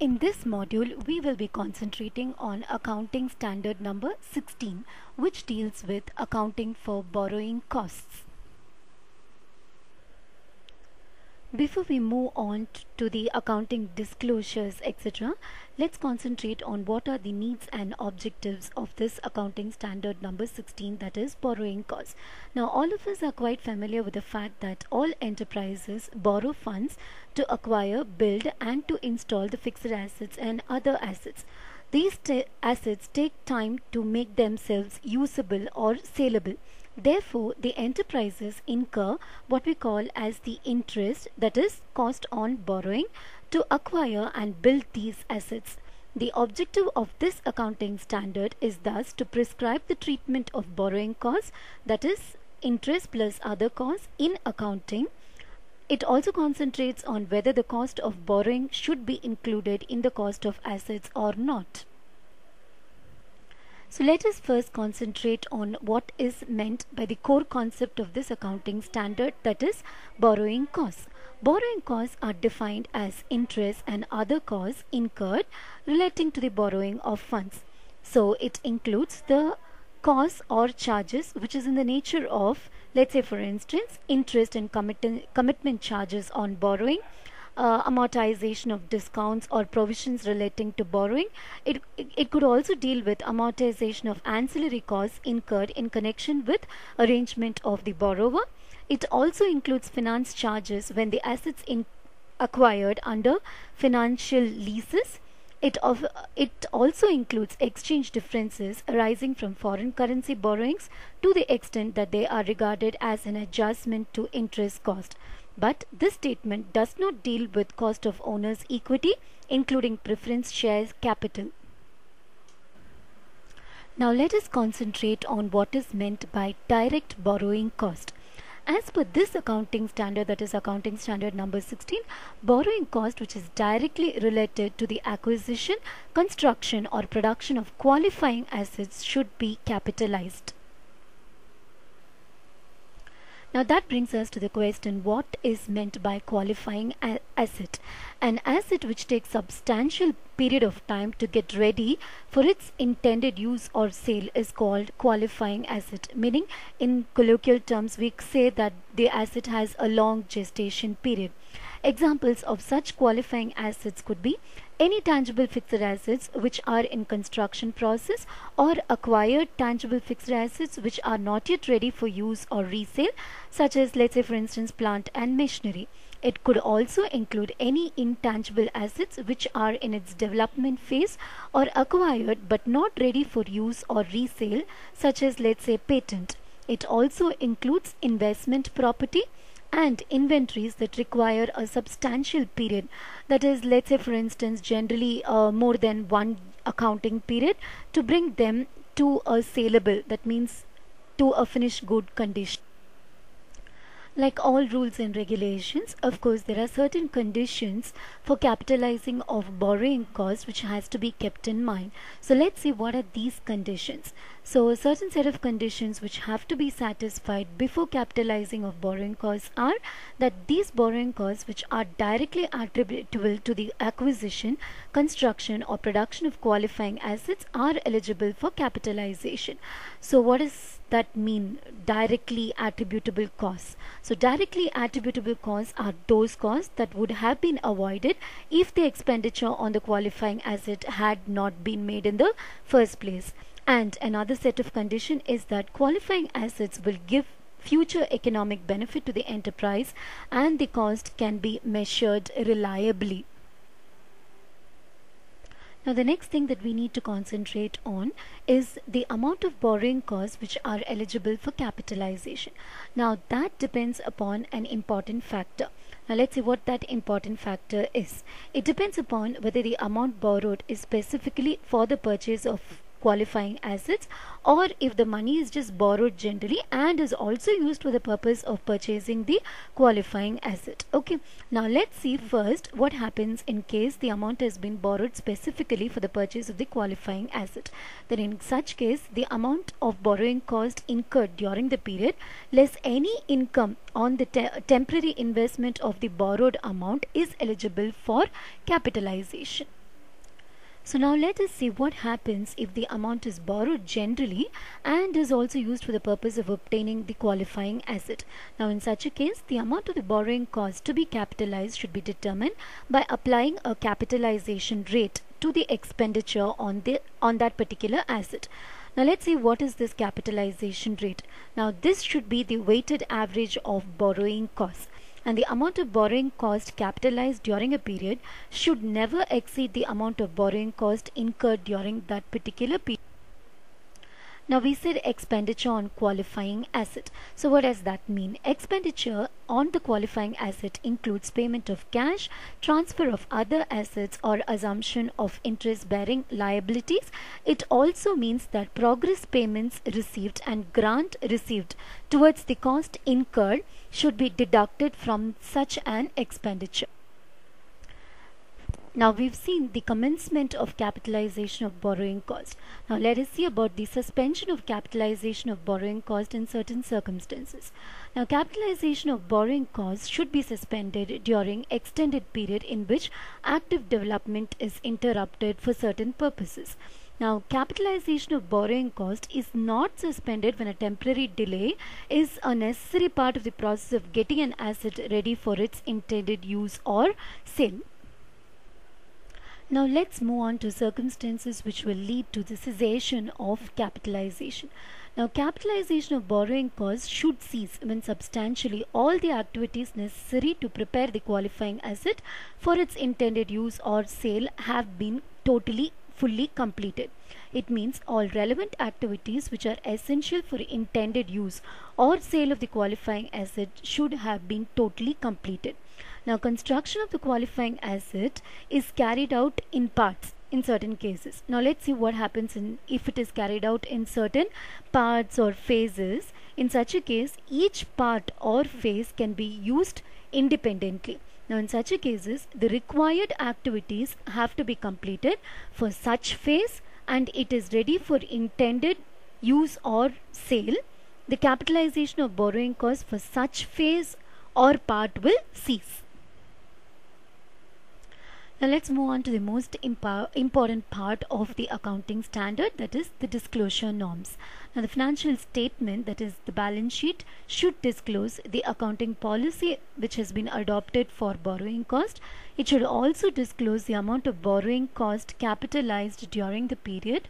In this module, we will be concentrating on accounting standard number 16, which deals with accounting for borrowing costs. Before we move on to the accounting disclosures, etc., let's concentrate on what are the needs and objectives of this accounting standard number 16, that is borrowing costs. Now, all of us are quite familiar with the fact that all enterprises borrow funds to acquire, build, and to install the fixed assets and other assets. These assets take time to make themselves usable or saleable. Therefore, the enterprises incur what we call as the interest, that is cost on borrowing, to acquire and build these assets. The objective of this accounting standard is thus to prescribe the treatment of borrowing costs, that is interest plus other costs, in accounting. It also concentrates on whether the cost of borrowing should be included in the cost of assets or not. So let us first concentrate on what is meant by the core concept of this accounting standard, that is borrowing costs. Borrowing costs are defined as interest and other costs incurred relating to the borrowing of funds. So it includes the costs or charges which is in the nature of, let's say for instance, interest and commitment charges on borrowing, amortization of discounts or provisions relating to borrowing. It could also deal with amortization of ancillary costs incurred in connection with arrangement of the borrower. It also includes finance charges when the assets acquired under financial leases. It also includes exchange differences arising from foreign currency borrowings to the extent that they are regarded as an adjustment to interest cost. But this statement does not deal with cost of owner's equity, including preference shares capital. Now let us concentrate on what is meant by direct borrowing cost. As per this accounting standard, that is accounting standard number 16, borrowing cost which is directly related to the acquisition, construction or production of qualifying assets should be capitalized. Now that brings us to the question, what is meant by qualifying asset? An asset which takes substantial period of time to get ready for its intended use or sale is called qualifying asset, meaning in colloquial terms we say that the asset has a long gestation period. Examples of such qualifying assets could be any tangible fixed assets which are in construction process, or acquired tangible fixed assets which are not yet ready for use or resale, such as, let's say for instance, plant and machinery. It could also include any intangible assets which are in its development phase or acquired but not ready for use or resale, such as, let's say, patent. It also includes investment property and inventories that require a substantial period, that is, let's say for instance, generally more than one accounting period, to bring them to a saleable, that means to a finished good condition. Like all rules and regulations, of course, there are certain conditions for capitalizing of borrowing costs which has to be kept in mind. So let's see what are these conditions. So a certain set of conditions which have to be satisfied before capitalizing of borrowing costs are that these borrowing costs which are directly attributable to the acquisition, construction or production of qualifying assets are eligible for capitalization. So what does that mean, directly attributable costs? So directly attributable costs are those costs that would have been avoided if the expenditure on the qualifying asset had not been made in the first place. And another set of condition is that qualifying assets will give future economic benefit to the enterprise and the cost can be measured reliably. Now the next thing that we need to concentrate on is the amount of borrowing costs which are eligible for capitalization. Now that depends upon an important factor. Now let's see what that important factor is. It depends upon whether the amount borrowed is specifically for the purchase of qualifying assets, or if the money is just borrowed generally and is also used for the purpose of purchasing the qualifying asset. Okay, now let's see first what happens in case the amount has been borrowed specifically for the purchase of the qualifying asset. Then in such case, the amount of borrowing cost incurred during the period less any income on the temporary investment of the borrowed amount is eligible for capitalization. So now let us see what happens if the amount is borrowed generally and is also used for the purpose of obtaining the qualifying asset. Now in such a case, the amount of the borrowing cost to be capitalized should be determined by applying a capitalization rate to the expenditure on that particular asset. Now let's see what is this capitalization rate. Now this should be the weighted average of borrowing costs, and the amount of borrowing cost capitalized during a period should never exceed the amount of borrowing cost incurred during that particular period. Now we said expenditure on qualifying asset. So what does that mean? Expenditure on the qualifying asset includes payment of cash, transfer of other assets, or assumption of interest-bearing liabilities. It also means that progress payments received and grant received towards the cost incurred should be deducted from such an expenditure. Now we've seen the commencement of capitalization of borrowing cost. Now let us see about the suspension of capitalization of borrowing cost in certain circumstances. Now capitalization of borrowing cost should be suspended during extended period in which active development is interrupted for certain purposes. Now, capitalization of borrowing cost is not suspended when a temporary delay is a necessary part of the process of getting an asset ready for its intended use or sale. Now let's move on to circumstances which will lead to the cessation of capitalization. Now capitalization of borrowing costs should cease when substantially all the activities necessary to prepare the qualifying asset for its intended use or sale have been fully completed. It means all relevant activities which are essential for intended use or sale of the qualifying asset should have been totally completed. Now construction of the qualifying asset is carried out in parts in certain cases. Now let's see what happens if it is carried out in certain parts or phases. In such a case, each part or phase can be used independently. Now in such a cases, the required activities have to be completed for such phase and it is ready for intended use or sale. The capitalization of borrowing costs for such phase or part will cease. Now let's move on to the most important part of the accounting standard, that is the disclosure norms. Now the financial statement, that is the balance sheet, should disclose the accounting policy which has been adopted for borrowing cost. It should also disclose the amount of borrowing cost capitalized during the period.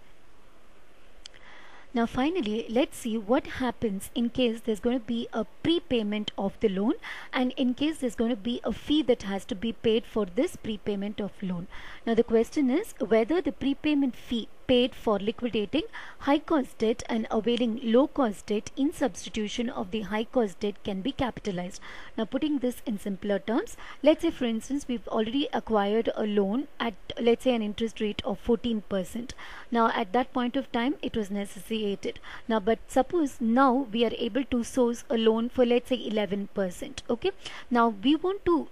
Now finally, let's see what happens in case there's going to be a prepayment of the loan and in case there's going to be a fee that has to be paid for this prepayment of loan. Now the question is whether the prepayment fee paid for liquidating high cost debt and availing low cost debt in substitution of the high cost debt can be capitalized. Now putting this in simpler terms, let's say for instance we've already acquired a loan at let's say an interest rate of 14%. Now at that point of time it was necessitated. Now but suppose now we are able to source a loan for let's say 11%. Okay, now we want to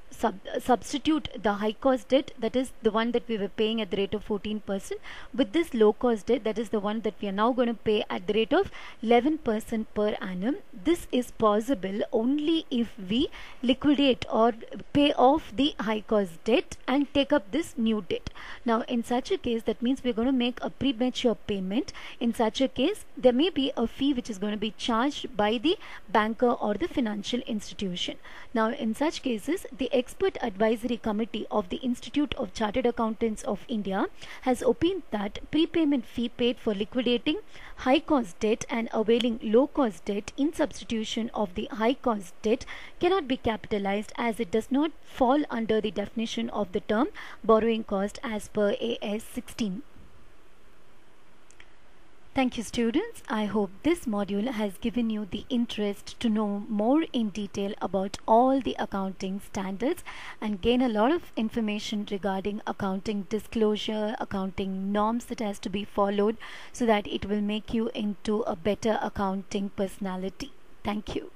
substitute the high cost debt, that is the one that we were paying at the rate of 14%, with this low cost debt, that is the one that we are now going to pay at the rate of 11% per annum. This is possible only if we liquidate or pay off the high cost debt and take up this new debt. Now in such a case, that means we're going to make a premature payment. In such a case, there may be a fee which is going to be charged by the banker or the financial institution. Now in such cases, the Expert Advisory Committee of the Institute of Chartered Accountants of India has opined that prepayment fee paid for liquidating high cost debt and availing low cost debt in substitution of the high cost debt cannot be capitalized, as it does not fall under the definition of the term borrowing cost as per AS 16. Thank you students. I hope this module has given you the interest to know more in detail about all the accounting standards and gain a lot of information regarding accounting disclosure, accounting norms that has to be followed so that it will make you into a better accounting personality. Thank you.